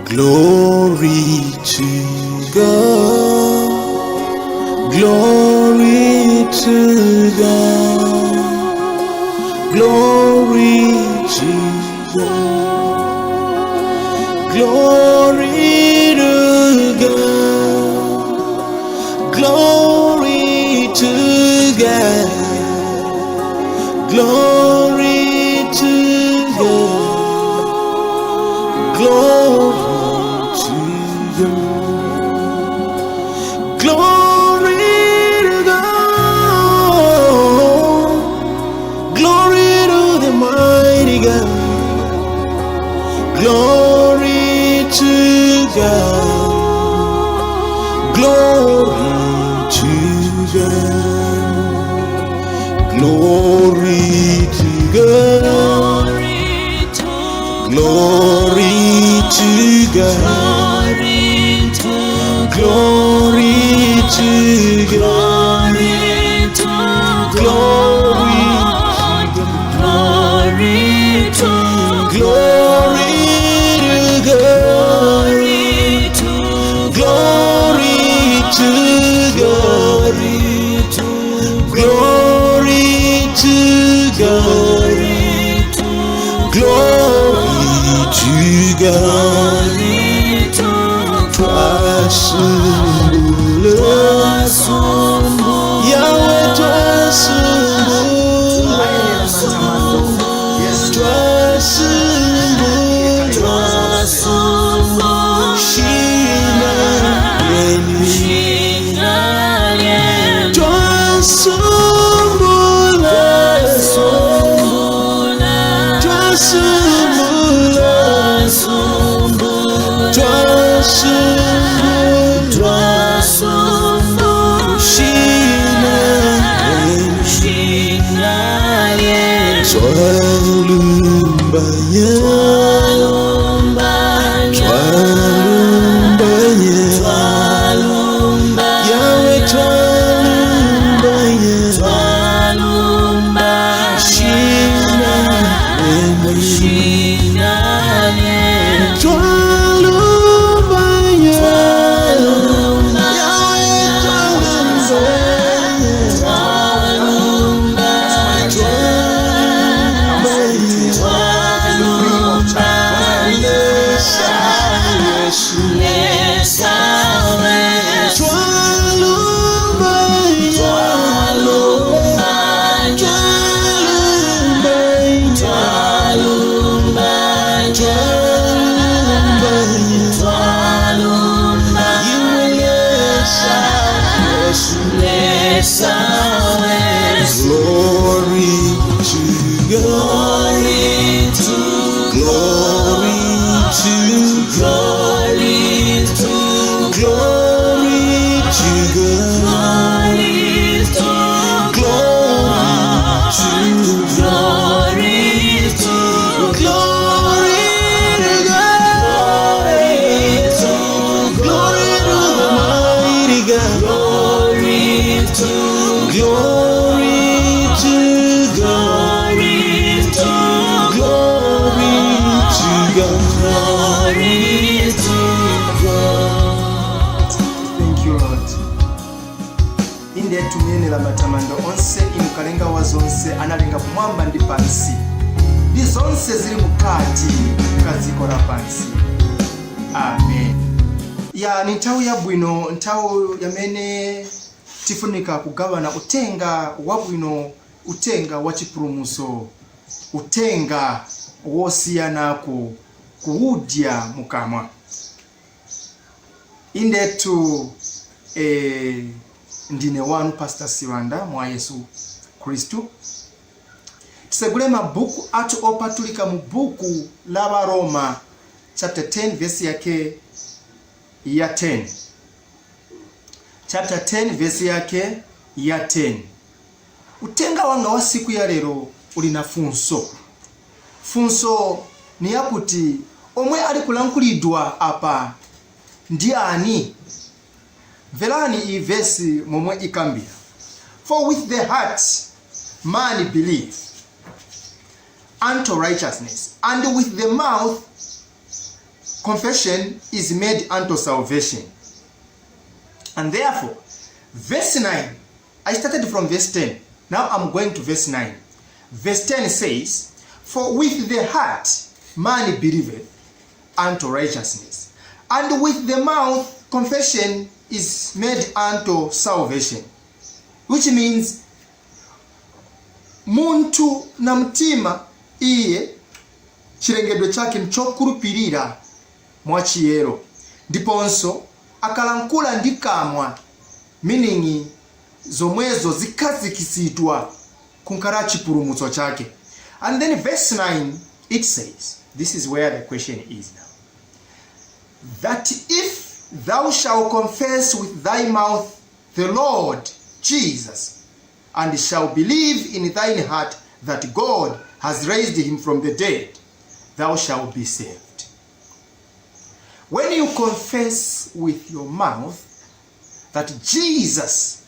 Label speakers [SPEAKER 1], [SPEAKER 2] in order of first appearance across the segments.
[SPEAKER 1] Glory to God. Glory to God. Glory to God. Glory to God. Glory to God. Glory to God. Glory to God. Glory to God. Glory to the mighty God. Glory to God. Glory to God. Glory to God. Glory to God. Glory to God. Glory to God. Glory to God. Glory to God. Glory to God. Glory to God. Yahweh
[SPEAKER 2] analenga kumwamba ndi pansi ndi zonse zili mukati kaziko la pansi. Amen. Ya ni nthawi yabwino, nthawi yamene tifunika kugabana utenga wabwino, utenga wa chipulumutso, utenga wosiyanako kuudya mukamwa. Indetu ndine wanu Pastor Siwanda mwa Yesu Kristu. Tisegule mabuku atu opatulika mu buku la Baroma chapter 10 verse yake ya 10. Chapter 10 verse yake ya 10. Utenga wanga wa siku ya lero ulina funso. Funso ni yakuti omwe ali kulankulidwa apa ndi ani? Velani i verse momwe ikambira. For with the heart man believe unto righteousness, and with the mouth confession is made unto salvation. And therefore, verse 9, I started from verse 10. Now I'm going to verse 9. Verse 10 says, for with the heart man believeth unto righteousness, and with the mouth confession is made unto salvation. Which means, muntu na mtima iye chilengedwe chake nchokurupirira mwachiyero, ndiponso akalankula ndi kamwa, meaning zomwezo zikazikisidwa kunkara chipulumutso chake. And then verse 9, it says, this is where the question is now, that if thou shalt confess with thy mouth the Lord Jesus, and shalt believe in thine heart that God has raised him from the dead, thou shalt be saved. When you confess with your mouth that Jesus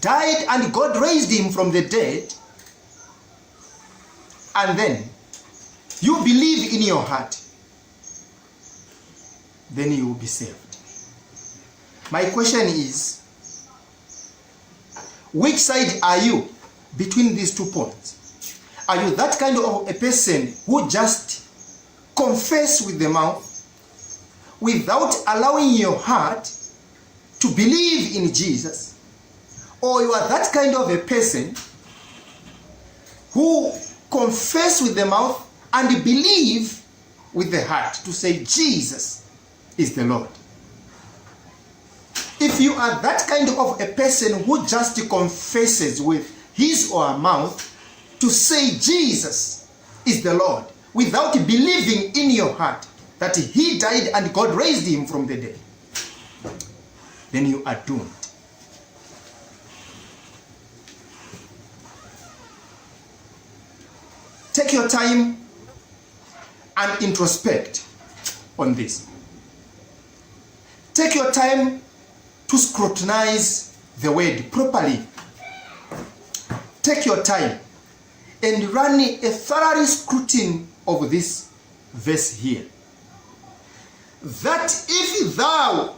[SPEAKER 2] died and God raised him from the dead, and then you believe in your heart, then you will be saved. My question is, which side are you between these 2 points? Are you that kind of a person who just confess with the mouth without allowing your heart to believe in Jesus? Or you are that kind of a person who confess with the mouth and believe with the heart to say Jesus is the Lord? If you are that kind of a person who just confesses with his or her mouth to say Jesus is the Lord without believing in your heart that he died and God raised him from the dead, then you are doomed. Take your time and introspect on this. Take your time to scrutinize the word properly. Take your time and run a thorough scrutiny of this verse here. That if thou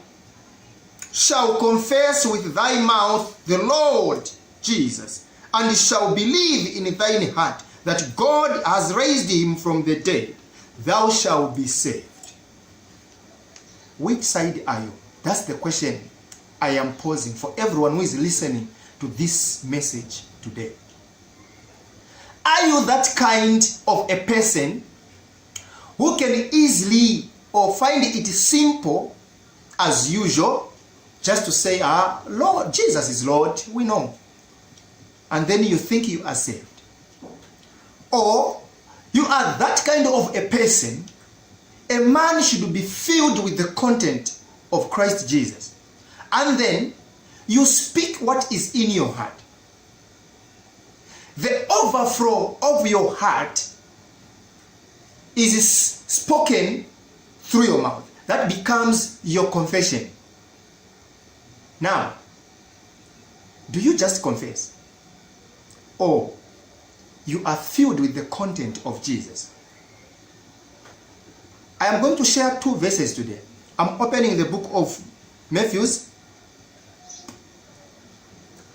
[SPEAKER 2] shalt confess with thy mouth the Lord Jesus, and shalt believe in thine heart that God has raised him from the dead, thou shalt be saved. Which side are you? That's the question I am posing for everyone who is listening to this message today. Are you that kind of a person who can easily or find it simple as usual just to say, Lord, Jesus is Lord, we know, and then you think you are saved? Or you are that kind of a person, a man should be filled with the content of Christ Jesus, and then you speak what is in your heart. The overflow of your heart is spoken through your mouth. That becomes your confession. Now, do you just confess? Or you are filled with the content of Jesus? I am going to share 2 verses today. I'm opening the book of Matthew,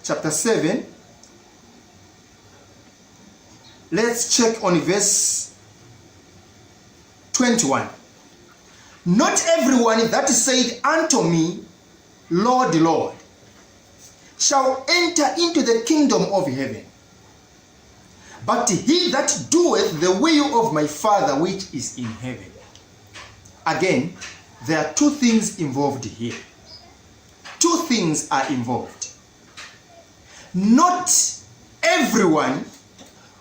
[SPEAKER 2] chapter 7. Let's check on verse 21. Not everyone that said unto me, Lord, Lord, shall enter into the kingdom of heaven, but he that doeth the will of my Father which is in heaven. Again, there are 2 things involved here. 2 things are involved. Not everyone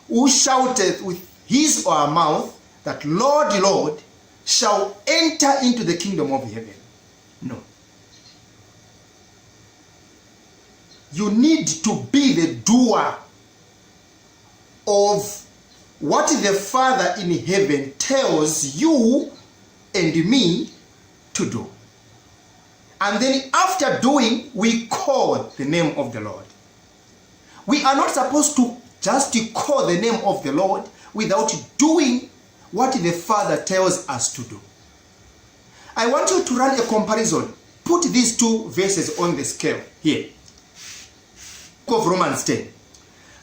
[SPEAKER 2] who shouteth with his or her mouth that Lord, Lord, shall enter into the kingdom of heaven. No. You need to be the doer of what the Father in heaven tells you and me to do. And then after doing, we call the name of the Lord. We are not supposed to just call the name of the Lord without doing what the Father tells us to do. I want you to run a comparison. Put these two verses on the scale here. Book of Romans 10.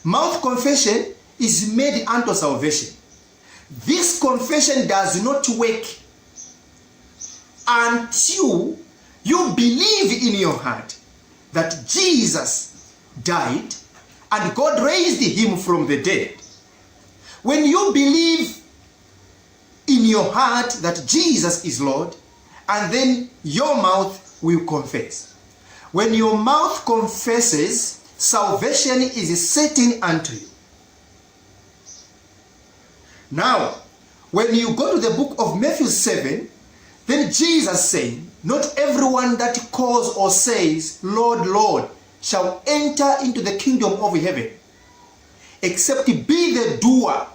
[SPEAKER 2] Mouth confession is made unto salvation. This confession does not work until you believe in your heart that Jesus died and God raised him from the dead. When you believe in your heart that Jesus is Lord, and then your mouth will confess. When your mouth confesses, salvation is certain unto you. Now, when you go to the book of Matthew 7, then Jesus said, not everyone that calls or says, Lord, Lord, shall enter into the kingdom of heaven, except be the doer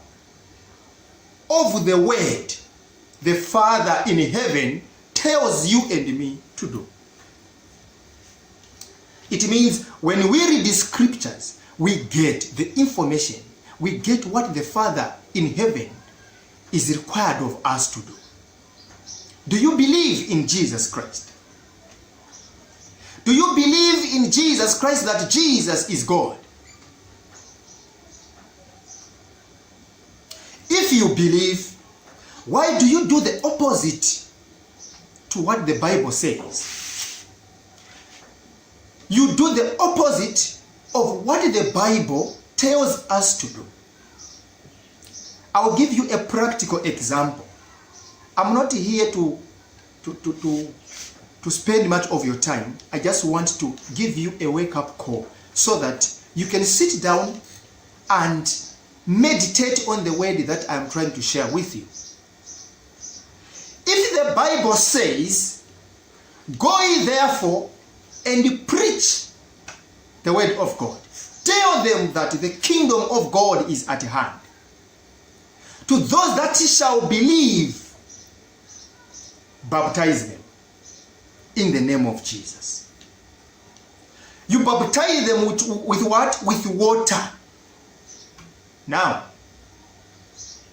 [SPEAKER 2] of the word the Father in heaven tells you and me to do. It means when we read the scriptures, we get the information, we get what the Father in heaven is required of us to do. Do you believe in Jesus Christ? Do you believe in Jesus Christ, that Jesus is God? If you believe, why do you do the opposite to what the Bible says? You do the opposite of what the Bible tells us to do. I'll give you a practical example. I'm not here to spend much of your time. I just want to give you a wake-up call so that you can sit down and meditate on the word that I'm trying to share with you. If the Bible says, go ye therefore and preach the word of God, tell them that the kingdom of God is at hand. To those that shall believe, baptize them in the name of Jesus. You baptize them with what? With water. Now,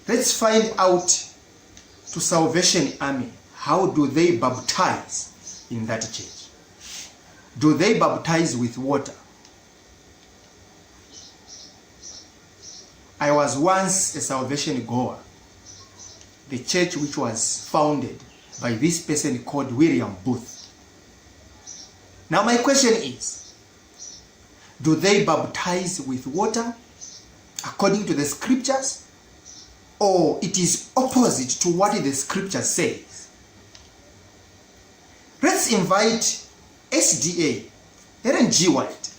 [SPEAKER 2] let's find out to Salvation Army, how do they baptize in that church? Do they baptize with water? I was once a Salvation goer, the church which was founded by this person called William Booth. Now my question is, do they baptize with water according to the scriptures, or it is opposite to what the scripture says? Let's invite SDA, Ellen G. White.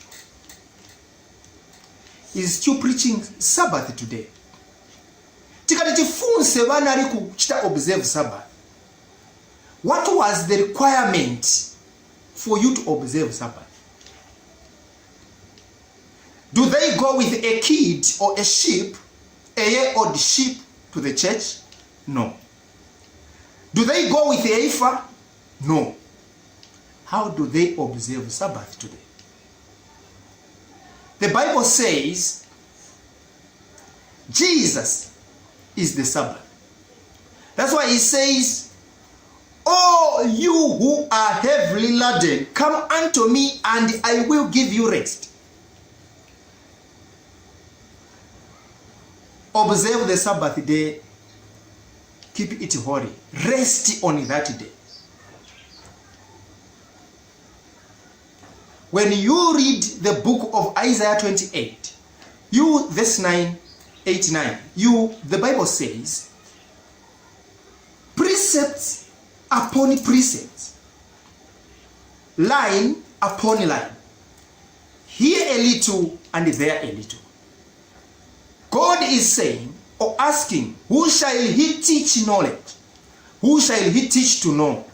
[SPEAKER 2] Is still preaching Sabbath today. Tikati chifunse bana ali kuchita observe Sabbath. What was the requirement for you to observe Sabbath? Do they go with a kid or a sheep, a year-old sheep to the church? No. Do they go with a heifer? No. How do they observe Sabbath today? The Bible says Jesus is the Sabbath. That's why he says, "Oh, you who are heavily laden, come unto me and I will give you rest." Observe the Sabbath day, keep it holy, rest on that day. When you read the book of Isaiah 28, verse 9, 8, 9, the Bible says, precepts upon precepts, line upon line, here a little and there a little. God is saying or asking, who shall he teach knowledge? Who shall he teach to know?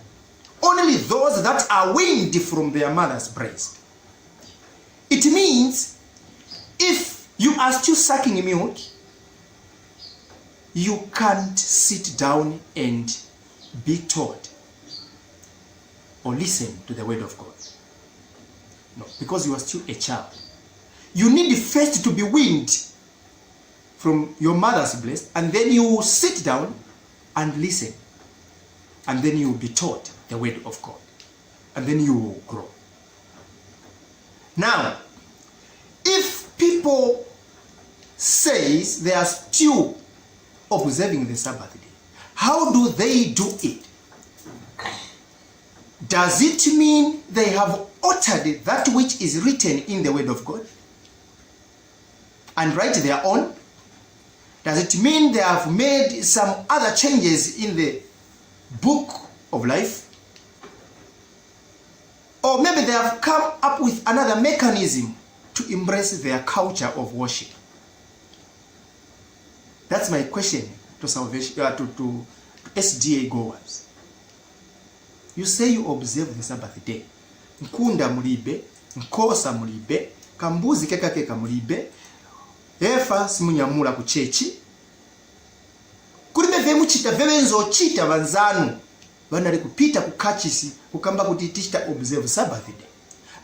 [SPEAKER 2] Only those that are weaned from their mother's breast. It means if you are still sucking milk, you can't sit down and be taught or listen to the word of God. No, because you are still a child. You need first to be weaned from your mother's breast, and then you sit down and listen, and then you will be taught the word of God. And then you will grow. Now, if people says they are still observing the Sabbath day, how do they do it? Does it mean they have altered that which is written in the word of God and write their own? Does it mean they have made some other changes in the book of life? Or maybe they have come up with another mechanism to embrace their culture of worship. That's my question to salvation, to SDA goers. You say you observe the Sabbath day. Nkunda mulibe, nkosa mulibe, kambuzi keka mulibe, efa simunyamula ku chechi. Kulibe vemu chita vebenzo chita banzanu. Banali kupita ku kachisi kukamba kuti tichita observe Sabbath day.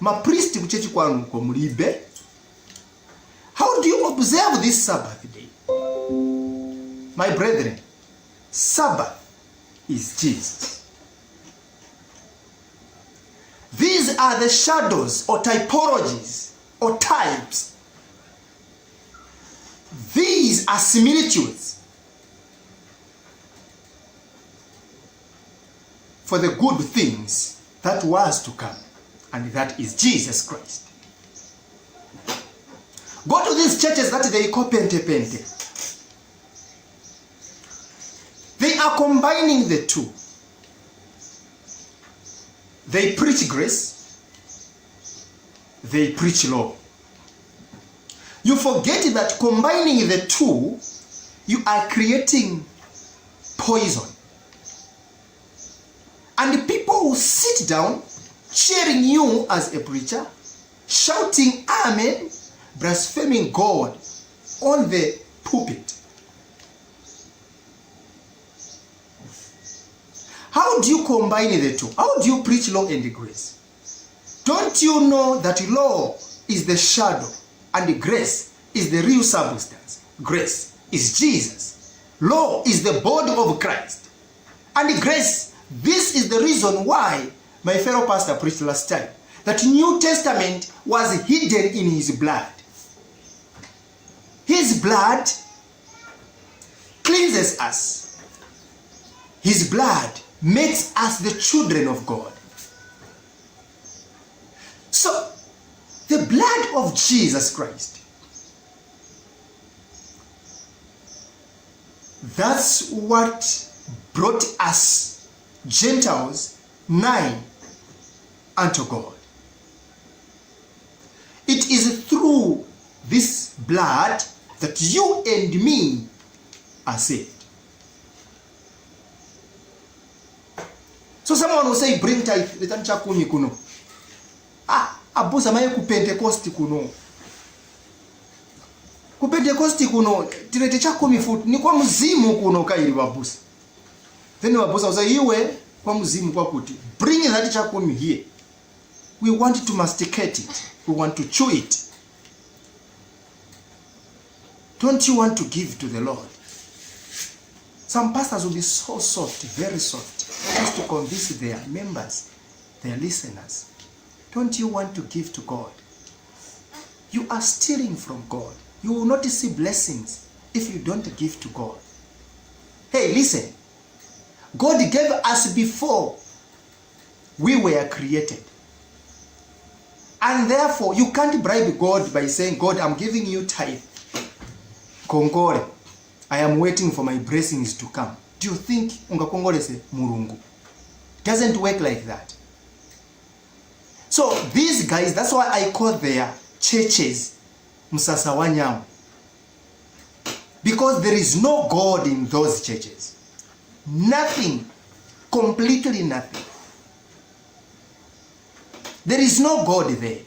[SPEAKER 2] Ma priest ku chechi kwanu ko mulibe. How do you observe this Sabbath day? My brethren, Sabbath is Jesus. These are the shadows or typologies or types. These are similitudes for the good things that was to come, and that is Jesus Christ. Go to these churches that they call Pente. They are combining the two. They preach grace, they preach law. You forget that combining the two, you are creating poison. And people will sit down, cheering you as a preacher, shouting amen, blaspheming God on the pulpit. How do you combine the two? How do you preach law and grace? Don't you know that law is the shadow and grace is the real substance? Grace is Jesus. Law is the body of Christ. And grace, this is the reason why my fellow pastor preached last time, that New Testament was hidden in his blood. His blood cleanses us. His blood makes us the children of God. So, the blood of Jesus Christ, that's what brought us Gentiles nigh unto God. It is through this blood that you and me are saved. So someone will say, bring tithe, letani chakumi kuno. Abusa maye ku Pentecost kuno. Ku Pentecost kuno, tilete chakumi foot, ni kwa mzimu kuno kairi wabusa. Then wabusa will say, iwe kwa mzimu kwa kuti. Bring that chakumi here. We want to masticate it. We want to chew it. Don't you want to give to the Lord? Some pastors will be so soft, very soft, just to convince their members, their listeners. Don't you want to give to God? You are stealing from God. You will not see blessings if you don't give to God. Hey, listen. God gave us before we were created. And therefore, you can't bribe God by saying, God, I'm giving you tithe. Kongole. I am waiting for my blessings to come. Do you think ungakongole se Murungu? Doesn't work like that. So these guys, that's why I call their churches Musasa Wanyam. Because there is no God in those churches. Nothing. Completely nothing. There is no God there.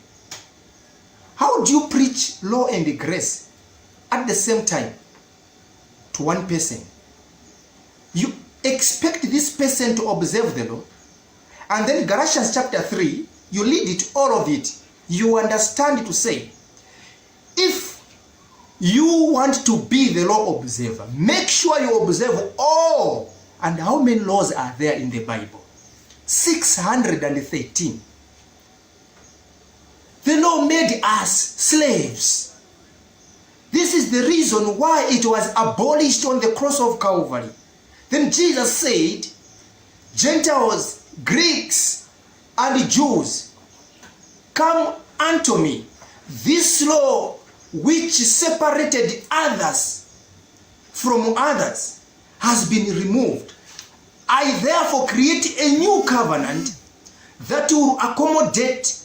[SPEAKER 2] How do you preach law and grace at the same time to one person? You expect this person to observe the law, and then Galatians chapter 3, you read it, all of it, you understand to say, if you want to be the law observer, make sure you observe all. And how many laws are there in the Bible? 613. The law made us slaves. This is the reason why it was abolished on the cross of Calvary. Then Jesus said, Gentiles, Greeks, and Jews, come unto me. This law which separated others from others has been removed. I therefore create a new covenant that will accommodate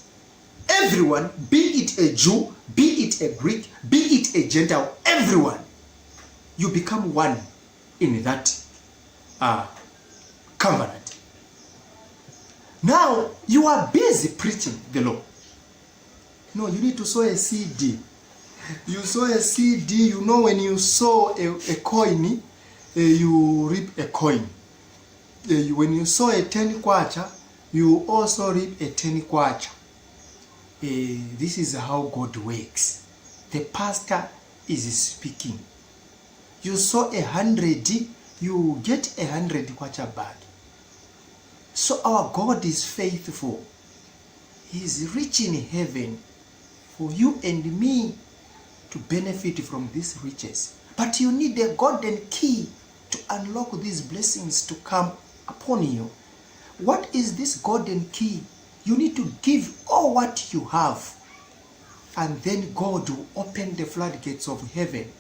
[SPEAKER 2] everyone, be it a Jew, be it a Greek, be it a Gentile, everyone. You become one in that covenant. Now, you are busy preaching the law. No, you need to sow a seed. You sow a seed, you know, when you sow a coin, you reap a coin. When you sow a 10 kwacha, you also reap a 10 kwacha. This is how God works. The pastor is speaking. You sow 100, you get 100 kwacha back. So our God is faithful. He is rich in heaven for you and me to benefit from these riches. But you need a golden key to unlock these blessings to come upon you. What is this golden key? You need to give all what you have, and then God will open the floodgates of heaven,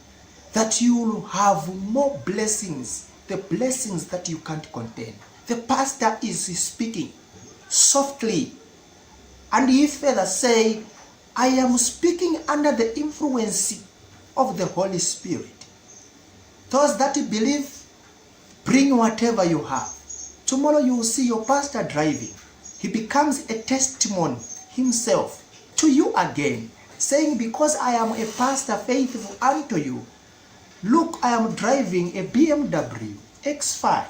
[SPEAKER 2] that you will have more blessings, the blessings that you can't contain. The pastor is speaking softly, and he further say, I am speaking under the influence of the Holy Spirit. Those that believe, bring whatever you have. Tomorrow you will see your pastor driving. He becomes a testimony himself to you again, saying, because I am a pastor faithful unto you, look, I am driving a BMW X5.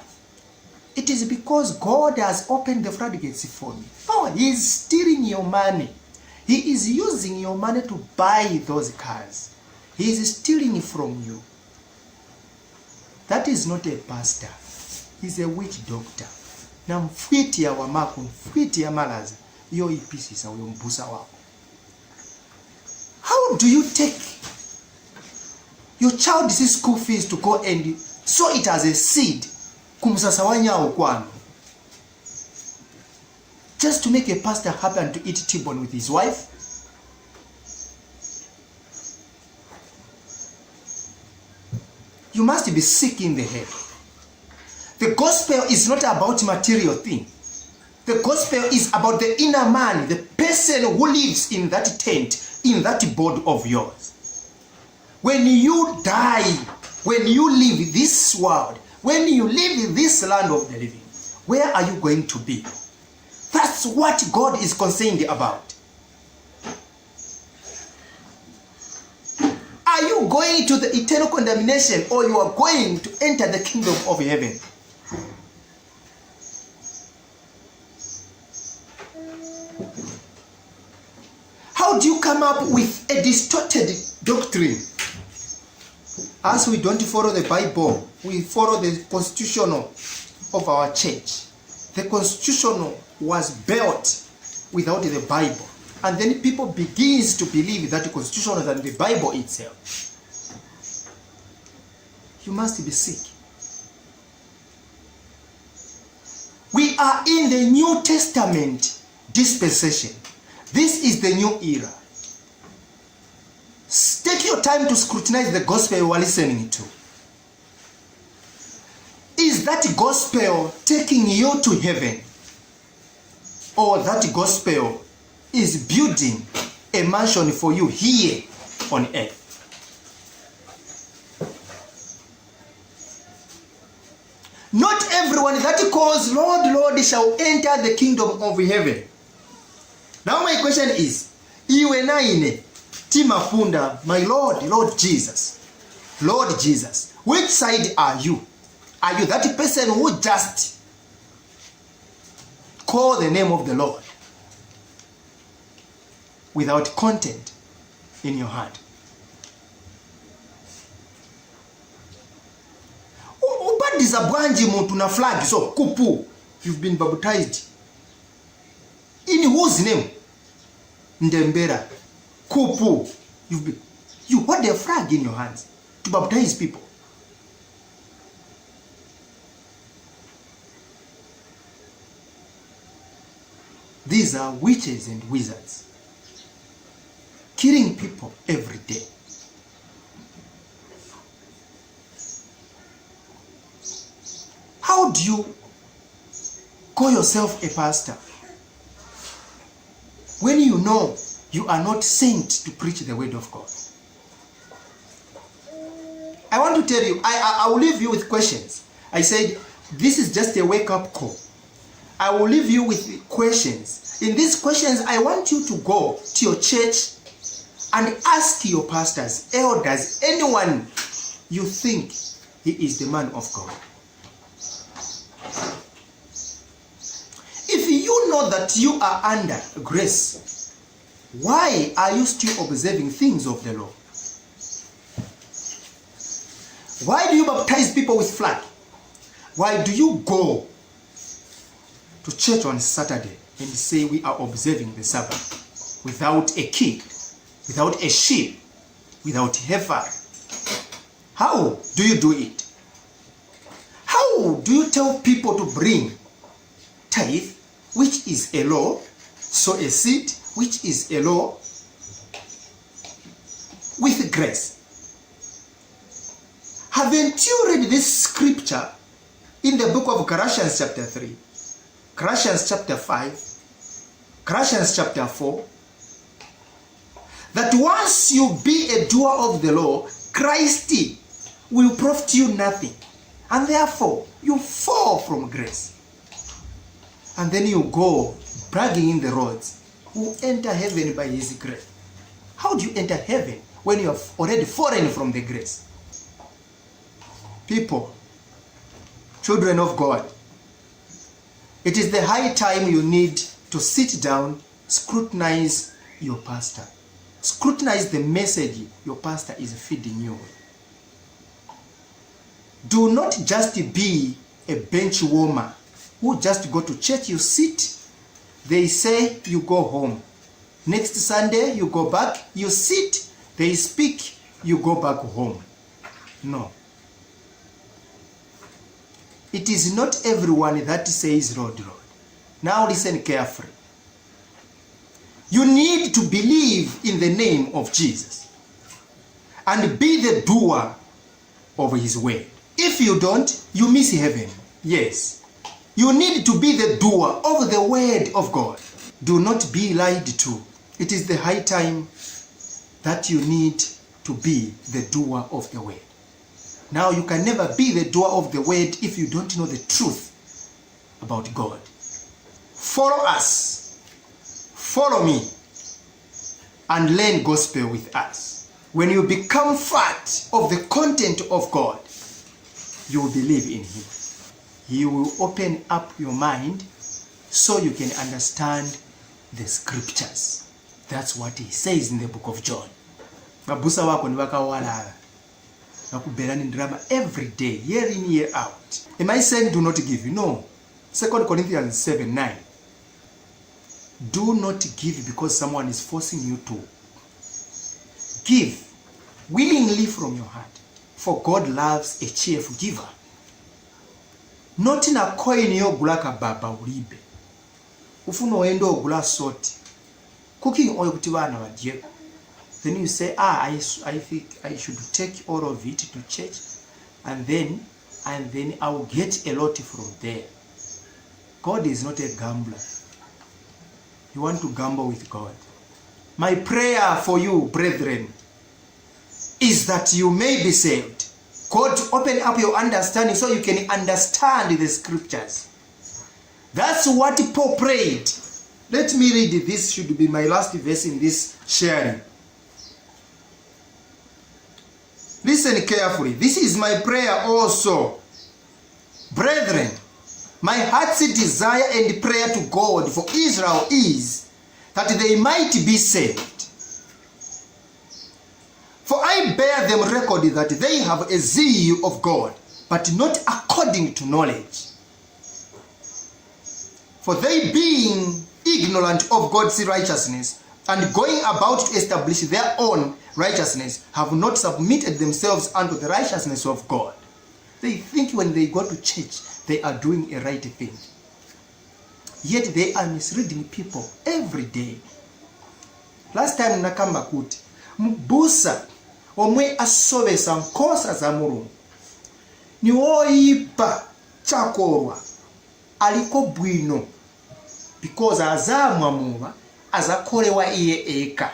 [SPEAKER 2] It is because God has opened the floodgates for me. Oh, he is stealing your money. He is using your money to buy those cars. He is stealing from you. That is not a pastor. He's a witch doctor. Na mfwiti ya wamaku, mfwiti ya malaza, yo ipisi sa uyo mbusa wako. How do you take your child's school fees to go and sow it as a seed kumsasawanya ukwano, just to make a pastor happen to eat T-bone with his wife? You must be sick in the head. The gospel is not about material thing. The gospel is about the inner man, the person who lives in that tent, in that body of yours. When you die, when you leave this world, when you leave this land of the living, where are you going to be? That's what God is concerned about. Are you going to the eternal condemnation, or you are going to enter the kingdom of heaven? How do you come up with a distorted doctrine? As we don't follow the Bible, we follow the constitutional of our church. The constitutional was built without the Bible. And then people begins to believe that the constitution is the Bible itself. You must be sick. We are in the New Testament dispensation. This is the new era. Take your time to scrutinize the gospel you are listening to. Is that gospel taking you to heaven? Or that gospel is building a mansion for you here on earth? Not everyone that calls Lord, Lord shall enter the kingdom of heaven. Now my question is, iwe naine timapunda, my Lord, Lord Jesus, which side are you? Are you that person who just call the name of the Lord without content in your heart? Ubadiza bwanji muntu na flag, so kupu, you've been baptized whose name? Ndembera, Kupu. You hold a flag in your hands to baptize people. These are witches and wizards killing people every day. How do you call yourself a pastor when you know you are not sent to preach the word of God? I want to tell you, I will leave you with questions. I said, this is just a wake-up call. I will leave you with questions. In these questions, I want you to go to your church and ask your pastors, elders, anyone you think he is the man of God. If you know that you are under grace, why are you still observing things of the law? Why do you baptize people with flag? Why do you go to church on Saturday and say we are observing the Sabbath without a kid, without a sheep, without heifer? How do you do it? How do you tell people to bring tithe, which is a law, sow a seed, which is a law, with grace? Haven't you read this scripture in the book of Galatians chapter 3, Galatians chapter 5, Galatians chapter 4, that once you be a doer of the law, Christ will profit you nothing, and therefore you fall from grace. And then you go bragging in the roads, who enter heaven by his grace. How do you enter heaven when you have already fallen from the grace? People, children of God, it is the high time you need to sit down, scrutinize your pastor. Scrutinize the message your pastor is feeding you. Do not just be a bench warmer who just go to church, you sit, they say, you go home. Next Sunday, you go back, you sit, they speak, you go back home. No. It is not everyone that says, Lord, Lord. Now listen carefully. You need to believe in the name of Jesus and be the doer of his word. If you don't, you miss heaven. Yes. You need to be the doer of the word of God. Do not be lied to. It is the high time that you need to be the doer of the word. Now you can never be the doer of the word if you don't know the truth about God. Follow us. Follow me. And learn gospel with us. When you become fat of the content of God, you will believe in him. He will open up your mind so you can understand the scriptures. That's what he says in the book of John. Babusa wako ni wakawala. Nakuberani drama every day, year in, year out. Am I saying do not give? No. 2 Corinthians 7:9. Do not give because someone is forcing you to. Give willingly from your heart. For God loves a cheerful giver. Not in a coin yogula kababa ulibe. Ufuno endo ogula soti. Cooking oil kutibana badye. Then you say, I think I should take all of it to church, and then I will get a lot from there. God is not a gambler. You want to gamble with God. My prayer for you, brethren, is that you may be saved. God, open up your understanding so you can understand the scriptures. That's what Paul prayed. Let me read this. Should be my last verse in this sharing. Listen carefully. This is my prayer also. Brethren, my heart's desire and prayer to God for Israel is that they might be saved. For I bear them record that they have a zeal of God, but not according to knowledge. For they being ignorant of God's righteousness and going about to establish their own righteousness, have not submitted themselves unto the righteousness of God. They think when they go to church, they are doing a right thing. Yet they are misleading people every day. Last time nakamba kuti mbusa omwe asovesa nkosa za Mulungu ni oyipa chakorwa aliko bwino because azamwamuwa azakolewa iye eka.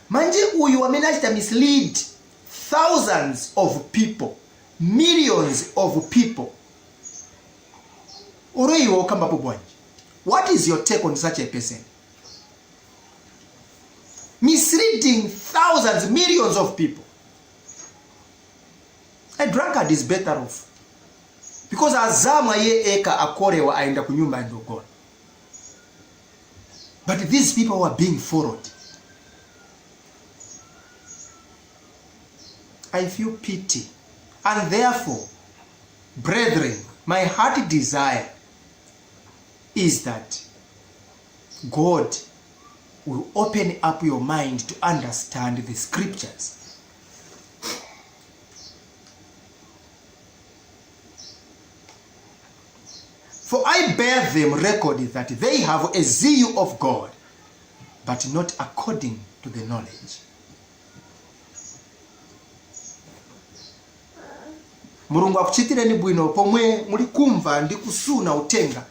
[SPEAKER 2] Manje uyu amene achita mislead thousands of people, millions of people. Uroiwo okamba bwanji. What is your take on such a person? Misleading thousands, millions of people. A drunkard is better off. Because azama ye eka akorewa aenda kunyumba ndogona. But these people were being followed. I feel pity. And therefore, brethren, my heart desire is that God will open up your mind to understand the scriptures. For I bear them record that they have a zeal of God, but not according to the knowledge. Mulungu akuchitireni bwino pomwe muli kumva ndi kusuna utenga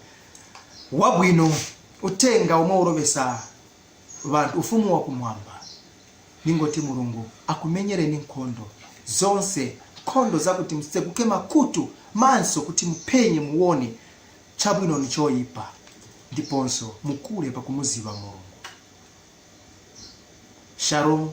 [SPEAKER 2] wabwino, utenga omwe urovesa vantu ufumu wa kumwamba. Ningoti Mulungu akumenyereni nkhondo zonse, nkhondo zakuti msekuke makutu manso kuti mpenye muone chabwino ni choyipa, ndiponso mukule pakumuziva Mulungu. Shalom.